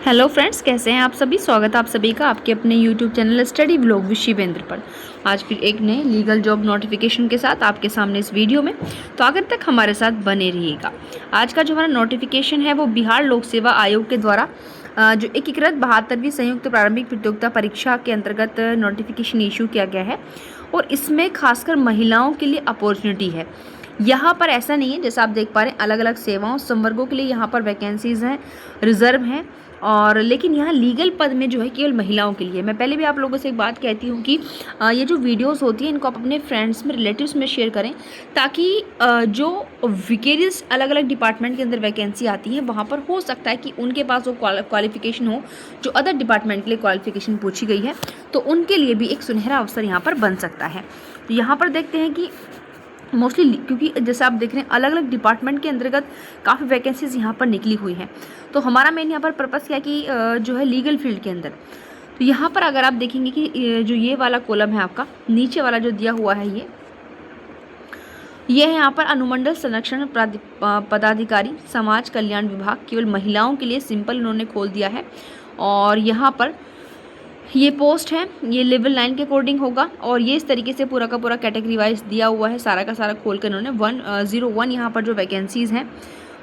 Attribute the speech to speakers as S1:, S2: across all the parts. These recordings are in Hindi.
S1: हेलो फ्रेंड्स, कैसे हैं आप सभी। स्वागत है आप सभी का आपके अपने YouTube channel study vlog with Shivendra पर। आज फिर एक नए लीगल जॉब नोटिफिकेशन के साथ आपके सामने इस वीडियो में, तो आखिर तक हमारे साथ बने रहिएगा। आज का जो हमारा नोटिफिकेशन है वो बिहार लोक सेवा आयोग के द्वारा जो एकीकृत 72वीं संयुक्त प्रारंभिक प्रतियोगिता परीक्षा के अंतर्गत नोटिफिकेशन इशू किया गया है और इसमें खासकर महिलाओं के लिए अपॉर्चुनिटी है। यहाँ पर ऐसा नहीं है, जैसा आप देख पा रहे हैं अलग अलग सेवाओं संवर्गों के लिए यहाँ पर वैकेंसीज़ हैं, रिजर्व हैं, और लेकिन यहाँ लीगल पद में जो है केवल महिलाओं के लिए। मैं पहले भी आप लोगों से एक बात कहती हूँ कि ये जो वीडियोस होती हैं इनको आप अपने फ्रेंड्स में, रिलेटिव्स में शेयर करें, ताकि जो विकेरियस अलग अलग डिपार्टमेंट के अंदर वैकेंसी आती है वहाँ पर हो सकता है कि उनके पास वो क्वालिफिकेशन हो जो अदर डिपार्टमेंट के लिए क्वालिफिकेशन पूछी गई है, तो उनके लिए भी एक सुनहरा अवसर यहाँ पर बन सकता है। तो यहाँ पर देखते हैं कि मोस्टली, क्योंकि जैसे आप देख रहे हैं अलग अलग डिपार्टमेंट के अंतर्गत काफ़ी वैकेंसीज यहाँ पर निकली हुई हैं। तो हमारा मेन यहाँ पर पर्पस क्या है कि जो है लीगल फील्ड के अंदर, तो यहाँ पर अगर आप देखेंगे कि जो ये वाला कॉलम है आपका नीचे वाला जो दिया हुआ है ये है यहाँ पर अनुमंडल संरक्षण पदाधिकारी समाज कल्याण विभाग, केवल महिलाओं के लिए सिंपल इन्होंने खोल दिया है। और यहाँ पर ये पोस्ट है, ये लेवल 9 के अकॉर्डिंग होगा और ये इस तरीके से पूरा का पूरा कैटेगरी वाइज दिया हुआ है, सारा का सारा खोल कर इन्होंने 101 यहाँ पर जो वैकेंसीज़ हैं।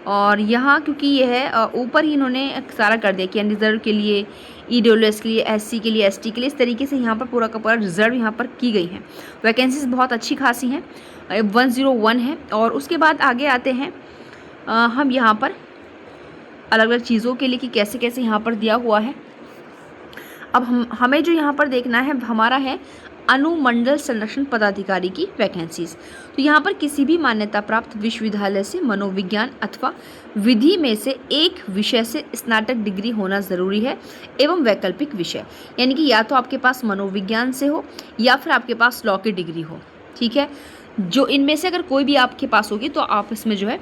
S1: और यहाँ क्योंकि ये है ऊपर ही इन्होंने सारा कर दिया कि अनरिजर्व के लिए, EWS के लिए, SC के लिए, ST के लिए, इस तरीके से यहाँ पर पूरा का पूरा रिजर्व यहाँ पर की गई है। वैकेंसीज बहुत अच्छी खासी हैं, 101 है। और उसके बाद आगे आते हैं हम यहाँ पर अलग अलग चीज़ों के लिए कि कैसे कैसे यहाँ पर दिया हुआ है। अब हमें जो यहाँ पर देखना है हमारा है अनुमंडल संरक्षण पदाधिकारी की वैकेंसीज। तो यहाँ पर किसी भी मान्यता प्राप्त विश्वविद्यालय से मनोविज्ञान अथवा विधि में से एक विषय से स्नातक डिग्री होना ज़रूरी है एवं वैकल्पिक विषय, यानी कि या तो आपके पास मनोविज्ञान से हो या फिर आपके पास लॉ की डिग्री हो। ठीक है, जो इनमें से अगर कोई भी आपके पास होगी तो आप इसमें जो है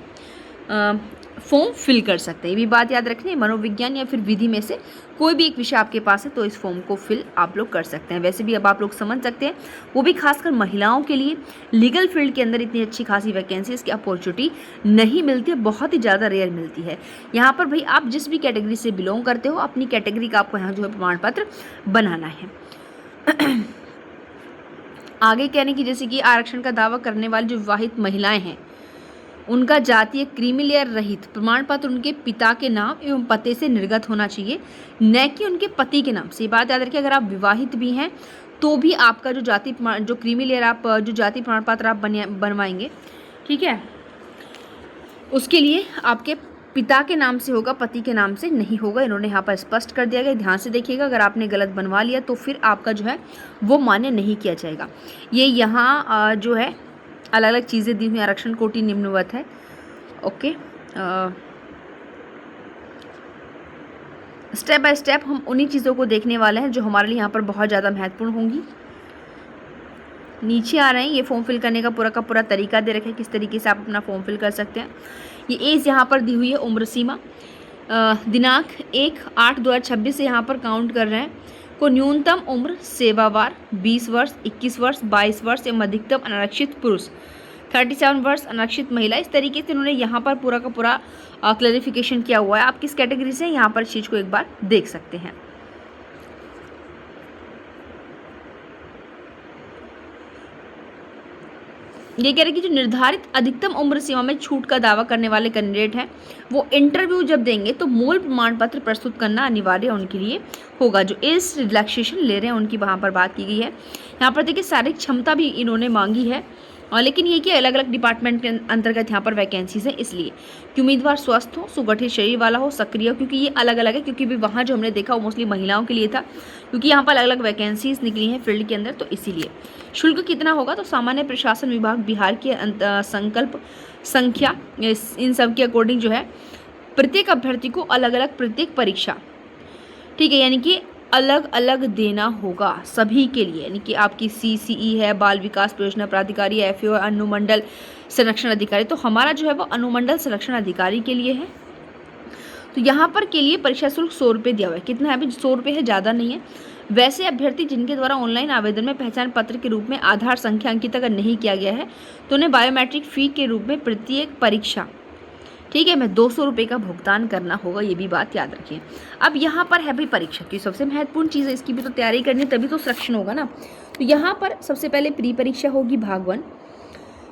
S1: फॉर्म फिल कर सकते हैं। ये भी बात याद रखनी है, मनोविज्ञान या फिर विधि में से कोई भी एक विषय आपके पास है तो इस फॉर्म को फिल आप लोग कर सकते हैं। वैसे भी अब आप लोग समझ सकते हैं, वो भी खासकर महिलाओं के लिए लीगल फील्ड के अंदर इतनी अच्छी खासी वैकेंसीज की अपॉर्चुनिटी नहीं मिलती है, बहुत ही ज़्यादा रेयर मिलती है। यहाँ पर भाई आप जिस भी कैटेगरी से बिलोंग करते हो, अपनी कैटेगरी का आपको यहाँ जो है प्रमाण पत्र बनाना है। आगे कहने की जैसे कि आरक्षण का दावा करने वाली जो विवाहित महिलाएं हैं उनका जातीय क्रीमी लेयर रहित प्रमाण पत्र उनके पिता के नाम एवं पते से निर्गत होना चाहिए, न कि उनके पति के नाम से। ये बात याद रखिए, अगर आप विवाहित भी हैं तो भी आपका जो जाति प्रमाण, जो क्रीमी लेयर आप जो जाति प्रमाण पत्र आप बनवाएंगे, ठीक है, उसके लिए आपके पिता के नाम से होगा, पति के नाम से नहीं होगा। इन्होंने यहाँ पर स्पष्ट कर दिया गया, ध्यान से देखिएगा। अगर आपने गलत बनवा लिया तो फिर आपका जो है वो मान्य नहीं किया जाएगा। ये यहाँ जो है अलग अलग चीज़ें दी हुई, आरक्षण कोटि निम्नवत है। ओके, स्टेप बाय स्टेप हम उन्हीं चीज़ों को देखने वाले हैं जो हमारे लिए यहाँ पर बहुत ज़्यादा महत्वपूर्ण होंगी। नीचे आ रहे हैं, ये फॉर्म फिल करने का पूरा तरीका दे रखा है, किस तरीके से आप अपना फॉर्म फिल कर सकते हैं। ये एज यहाँ पर दी हुई है, उम्र सीमा दिनांक 1/8/2026 से यहाँ पर काउंट कर रहे हैं को न्यूनतम उम्र सेवावार 20 वर्ष, 21 वर्ष, 22 वर्ष एवं अधिकतम अनारक्षित पुरुष 37 वर्ष, अनारक्षित महिला। इस तरीके से उन्होंने यहाँ पर पूरा का पूरा क्लैरिफिकेशन किया हुआ है। आप किस कैटेगरी से यहाँ पर इस चीज़ को एक बार देख सकते हैं। ये कह रहे हैं कि जो निर्धारित अधिकतम उम्र सीमा में छूट का दावा करने वाले कैंडिडेट हैं वो इंटरव्यू जब देंगे तो मूल प्रमाण पत्र प्रस्तुत करना अनिवार्य उनके लिए होगा। जो इस रिलैक्सेशन ले रहे हैं उनकी वहाँ पर बात की गई है। यहाँ पर देखिए शारीरिक क्षमता भी इन्होंने मांगी है, और लेकिन ये कि अलग अलग डिपार्टमेंट के अंतर्गत यहाँ पर वैकेंसीज हैं, इसलिए कि उम्मीदवार स्वस्थ हो, सुगठित शरीर वाला हो, सक्रिय हो, क्योंकि ये अलग अलग है, क्योंकि भी वहाँ जो हमने देखा वो मोस्टली महिलाओं के लिए था, क्योंकि यहाँ पर अलग अलग वैकेंसीज निकली हैं फील्ड के अंदर, तो इसीलिए। शुल्क कितना होगा, तो सामान्य प्रशासन विभाग बिहार के संकल्प संख्या इन सब के अकॉर्डिंग जो है प्रत्येक अभ्यर्थी को अलग अलग प्रत्येक परीक्षा, ठीक है, यानी कि अलग अलग देना होगा सभी के लिए, यानी कि आपकी CCE है, बाल विकास परियोजना प्राधिकारी, FAO, अनुमंडल संरक्षण अधिकारी। तो हमारा जो है वो अनुमंडल संरक्षण अधिकारी के लिए है। तो यहाँ पर के लिए परीक्षा शुल्क 100 रुपये दिया हुआ है। कितना है अभी? 100 रुपये है, ज़्यादा नहीं है। वैसे अभ्यर्थी जिनके द्वारा ऑनलाइन आवेदन में पहचान पत्र के रूप में आधार संख्या अंकित अगर नहीं किया गया है तो उन्हें बायोमेट्रिक फ़ी के रूप में प्रत्येक परीक्षा ठीक है, मैं 200 रुपये का भुगतान करना होगा, ये भी बात याद रखिए। अब यहाँ पर है भाई परीक्षा की सबसे महत्वपूर्ण चीज़ है, इसकी भी तो तैयारी करनी है, तभी तो सिलेक्शन होगा ना। तो यहाँ पर सबसे पहले प्री परीक्षा होगी भाग 1।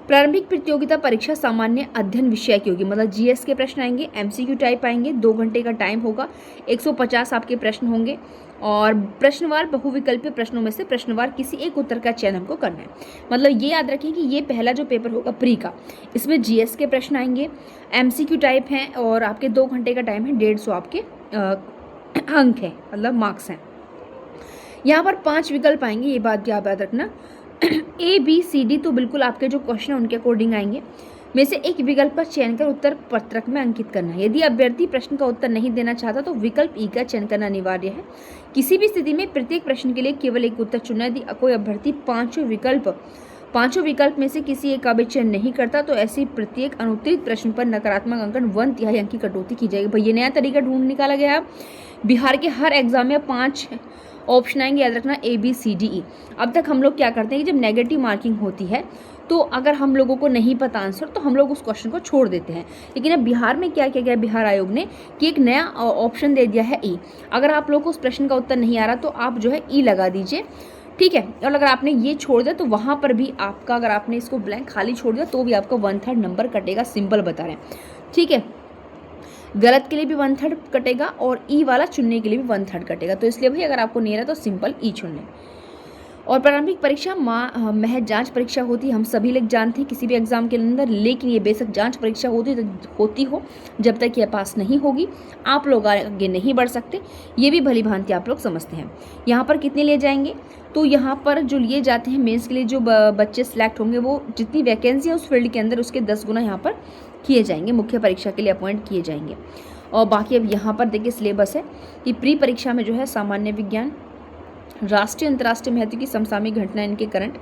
S1: प्रारंभिक प्रतियोगिता परीक्षा सामान्य अध्ययन विषय की होगी, मतलब जीएस के प्रश्न आएंगे, एमसीक्यू टाइप आएंगे, 2 घंटे का टाइम होगा, 150 आपके प्रश्न होंगे और प्रश्नवार बहुविकल्पीय प्रश्नों में से प्रश्नवार किसी एक उत्तर का चयन हमको करना है। मतलब ये याद रखें कि ये पहला जो पेपर होगा प्री का, इसमें जीएस के प्रश्न आएंगे, एमसीक्यू टाइप हैं और आपके 2 घंटे का टाइम है, 150 आपके अंक है, मतलब मार्क्स हैं। यहाँ पर 5 विकल्प आएंगे, ये बात भी आप याद रखना। ए बी सी डी तो बिल्कुल आपके जो क्वेश्चन है उनके अकॉर्डिंग आएंगे, में से एक विकल्प का चयन कर उत्तर पत्रक में अंकित करना है। यदि अभ्यर्थी प्रश्न का उत्तर नहीं देना चाहता तो विकल्प ई का चयन करना अनिवार्य है। किसी भी स्थिति में प्रत्येक प्रश्न के लिए केवल एक उत्तर चुनना। यदि कोई अभ्यर्थी पांचों विकल्प में से किसी एक का भी चयन नहीं करता तो ऐसी प्रत्येक अनुत्तरित प्रश्न पर नकारात्मक अंकन 1/3 अंक की कटौती की जाएगी। भाई ये नया तरीका ढूंढ निकाला गया है। बिहार के हर एग्जाम में 5 ऑप्शन आएंगे, याद रखना A B C D E. अब तक हम लोग क्या करते हैं कि जब नेगेटिव मार्किंग होती है तो अगर हम लोगों को नहीं पता आंसर तो हम लोग उस क्वेश्चन को छोड़ देते हैं। लेकिन अब बिहार में क्या किया गया, बिहार आयोग ने कि एक नया ऑप्शन दे दिया है ई। अगर आप लोग को उस प्रश्न का उत्तर नहीं आ रहा तो आप जो है ई लगा दीजिए, ठीक है। और अगर आपने ये छोड़ दिया तो वहाँ पर भी आपका, अगर आपने इसको ब्लैंक खाली छोड़ दिया तो भी आपका 1/3 नंबर कटेगा, सिंपल बता रहे हैं, ठीक है। गलत के लिए भी 1/3 कटेगा और ई वाला चुनने के लिए भी 1/3 कटेगा। तो इसलिए भाई अगर आपको नहीं आ रहा तो सिंपल ई चुन लें। और प्रारंभिक परीक्षा महज जांच परीक्षा होती है, हम सभी लोग जानते हैं किसी भी एग्जाम के अंदर, लेकिन ये बेशक जांच परीक्षा होती हो जब तक ये पास नहीं होगी आप लोग आगे नहीं बढ़ सकते। ये भी भली भांति आप लोग समझते हैं। यहाँ पर कितने लिए जाएंगे, तो यहाँ पर जो लिए जाते हैं मेंस के लिए जो बच्चे सिलेक्ट होंगे वो जितनी वैकेंसी है उस फील्ड के अंदर उसके 10 गुना यहाँ पर किए जाएंगे, मुख्य परीक्षा के लिए अपॉइंट किए जाएंगे। और बाकी अब यहाँ पर देखिए सिलेबस है कि प्री परीक्षा में जो है सामान्य विज्ञान, राष्ट्रीय अंतर्राष्ट्रीय महत्व की समसामयिक घटनाएं, इनके करंट,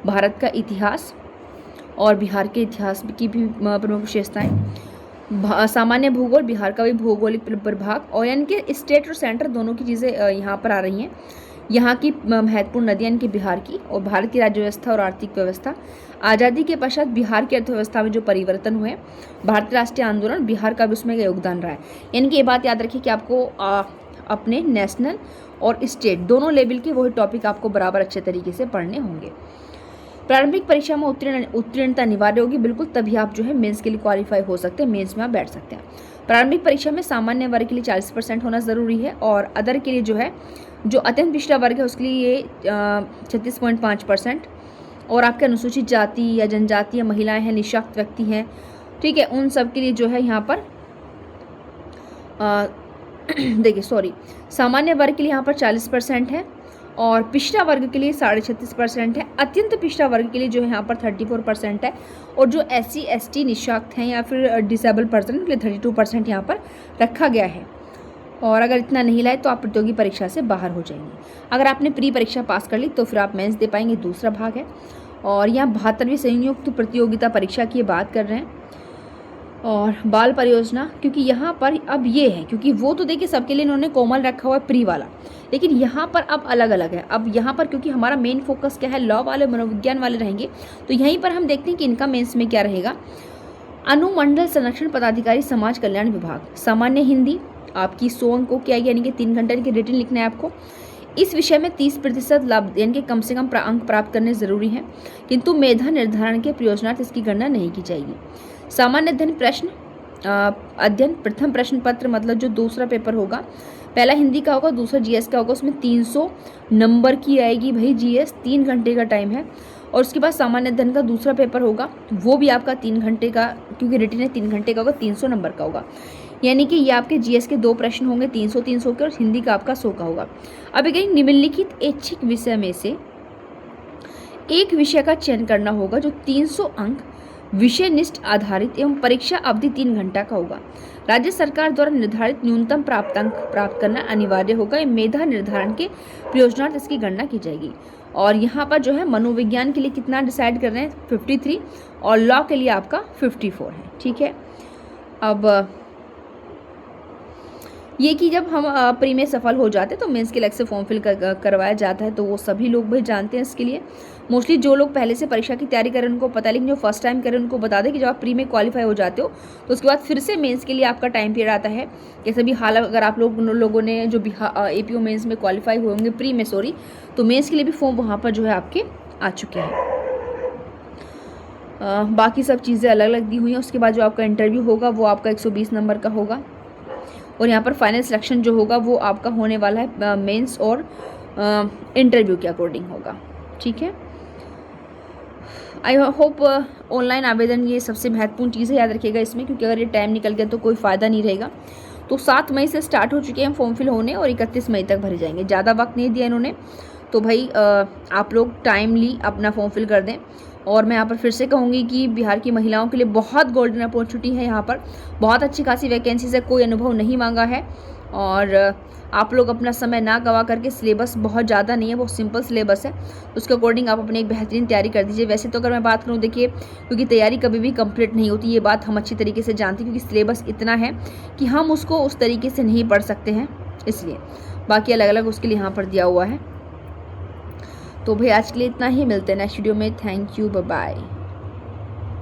S1: भारत का इतिहास और बिहार के इतिहास की भी प्रमुख विशेषताएं, सामान्य भूगोल, बिहार का भी भौगोलिक प्रभाग, और यानी कि स्टेट और सेंटर दोनों की चीज़ें यहाँ पर आ रही हैं। यहाँ की महत्वपूर्ण नदियाँ इनकी बिहार की, और भारत की राज्य व्यवस्था और आर्थिक व्यवस्था, आज़ादी के पश्चात बिहार की अर्थव्यवस्था में जो परिवर्तन हुए, भारतीय राष्ट्रीय आंदोलन, बिहार का भी उसमें योगदान रहा है। यानी कि ये बात याद रखिए कि आपको अपने नेशनल और स्टेट दोनों लेवल के वही टॉपिक आपको बराबर अच्छे तरीके से पढ़ने होंगे। प्रारंभिक परीक्षा में उत्तीर्णता अनिवार्य होगी, बिल्कुल, तभी आप जो है मेंस के लिए क्वालिफाई हो सकते हैं, मेंस में आप बैठ सकते हैं। प्रारंभिक परीक्षा में सामान्य वर्ग के लिए 40% होना ज़रूरी है और अदर के लिए जो है जो अत्यंत पिछड़ा वर्ग है उसके लिए ये 36.5%, और आपके अनुसूचित जाति या जनजाति या महिलाएं हैं, निःशक्त व्यक्ति हैं, ठीक है, उन सब के लिए जो है यहाँ पर देखिए सामान्य वर्ग के लिए यहाँ पर 40% है और पिछड़ा वर्ग के लिए 36.5% है। अत्यंत पिछड़ा वर्ग के लिए जो है यहाँ पर 34% है और जो SC ST निःशक्त हैं या फिर डिसेबल पर्सन के लिए 32% यहाँ पर रखा गया है। और अगर इतना नहीं लाए तो आप प्रतियोगी परीक्षा से बाहर हो जाएंगे। अगर आपने प्री परीक्षा पास कर ली तो फिर आप मेंस दे पाएंगे, दूसरा भाग है। और यहाँ 72वीं संयुक्त प्रतियोगिता परीक्षा की बात कर रहे हैं। और बाल परियोजना, क्योंकि यहाँ पर अब ये है, क्योंकि वो तो देखिए सबके लिए इन्होंने कॉमन रखा हुआ है प्री वाला, लेकिन यहाँ पर अब अलग अलग है। अब यहाँ पर क्योंकि हमारा मेन फोकस क्या है, लॉ वाले मनोविज्ञान वाले रहेंगे, तो यहीं पर हम देखते हैं कि इनका मेंस में क्या रहेगा। अनुमंडल संरक्षण पदाधिकारी समाज कल्याण विभाग, सामान्य हिंदी आपकी 100 अंक को क्या, यानी कि 3 घंटे की रिटन लिखना है आपको। इस विषय में 30% लाभ, यानी कि कम से कम अंक प्राप्त करने जरूरी हैं, किंतु मेधा निर्धारण के प्रयोजनार्थ इसकी गणना नहीं की जाएगी। सामान्य अध्ययन प्रश्न अध्ययन प्रथम प्रश्न पत्र, मतलब जो दूसरा पेपर होगा, पहला हिंदी का होगा, दूसरा जीएस का होगा, उसमें 300 नंबर की आएगी भाई जीएस, 3 घंटे का टाइम है। और उसके बाद सामान्य अध्ययन का दूसरा पेपर होगा, वो भी आपका 3 घंटे का, क्योंकि रिटन है 3 घंटे का होगा, 300 नंबर का होगा। यानी कि ये आपके जीएस के 2 प्रश्न होंगे 300 के, और हिंदी का आपका 100 का होगा। अब एक निम्नलिखित ऐच्छिक विषय में से एक विषय का चयन करना होगा जो 300 अंक विषय निष्ठ आधारित एवं परीक्षा अवधि 3 घंटा का होगा। राज्य सरकार द्वारा निर्धारित न्यूनतम प्राप्तांक प्राप्त करना अनिवार्य होगा। मेधा निर्धारण के प्रयोजनार्थ इसकी गणना की जाएगी। और यहाँ पर जो है मनोविज्ञान के लिए कितना डिसाइड कर रहे हैं, 53, और लॉ के लिए आपका 54 है, ठीक है। अब ये कि जब हम प्री में सफल हो जाते हैं तो मेंस के अलग से फॉर्म फिल करवाया जाता है, तो वो सभी लोग भाई जानते हैं इसके लिए। मोस्टली जो लोग पहले से परीक्षा की तैयारी करें उनको पता है, लेकिन जो फर्स्ट टाइम करें उनको बता दें कि जब आप प्री में क्वालिफाई हो जाते हो तो उसके बाद फिर से मेंस के लिए आपका टाइम पीरियड आता है। जैसे भी हाल अगर आप लोगों ने जो APO मेंस में क्वालिफाई हुए होंगे प्री में सॉरी, तो मेंस के लिए भी फॉर्म वहाँ पर जो है आपके आ चुके हैं। बाकी सब चीज़ें अलग अलग दी हुई हैं। उसके बाद जो आपका इंटरव्यू होगा वो आपका 120 नंबर का होगा, और यहाँ पर फाइनल सिलेक्शन जो होगा वो आपका होने वाला है मेंस और इंटरव्यू के अकॉर्डिंग होगा। ठीक है, आई होप ऑनलाइन आवेदन ये सबसे महत्वपूर्ण चीज़ है, याद रखिएगा इसमें, क्योंकि अगर ये टाइम निकल गया तो कोई फ़ायदा नहीं रहेगा। तो 7 मई से स्टार्ट हो चुके हैं फॉर्म फिल होने और 31 मई तक भरे जाएंगे। ज़्यादा वक्त नहीं दिया इन्होंने, तो भाई आप लोग टाइमली अपना फॉर्म फिल कर दें। और मैं यहाँ पर फिर से कहूँगी कि बिहार की महिलाओं के लिए बहुत गोल्डन अपॉर्चुनिटी है, यहाँ पर बहुत अच्छी खासी वैकेंसीज है, कोई अनुभव नहीं मांगा है। और आप लोग अपना समय ना गवा करके, सिलेबस बहुत ज़्यादा नहीं है, बहुत सिंपल सिलेबस है, उसके अकॉर्डिंग आप अपनी एक बेहतरीन तैयारी कर दीजिए। वैसे तो अगर मैं बात करूँ, देखिए, क्योंकि तैयारी कभी भी कंप्लीट नहीं होती, ये बात हम अच्छी तरीके से जानते हैं, क्योंकि सिलेबस इतना है कि हम उसको उस तरीके से नहीं पढ़ सकते हैं, इसलिए बाकी अलग अलग उसके लिए यहाँ पर दिया हुआ है। तो भाई आज के लिए इतना ही, मिलते हैं नेक्स्ट वीडियो में। Thank you, bye bye.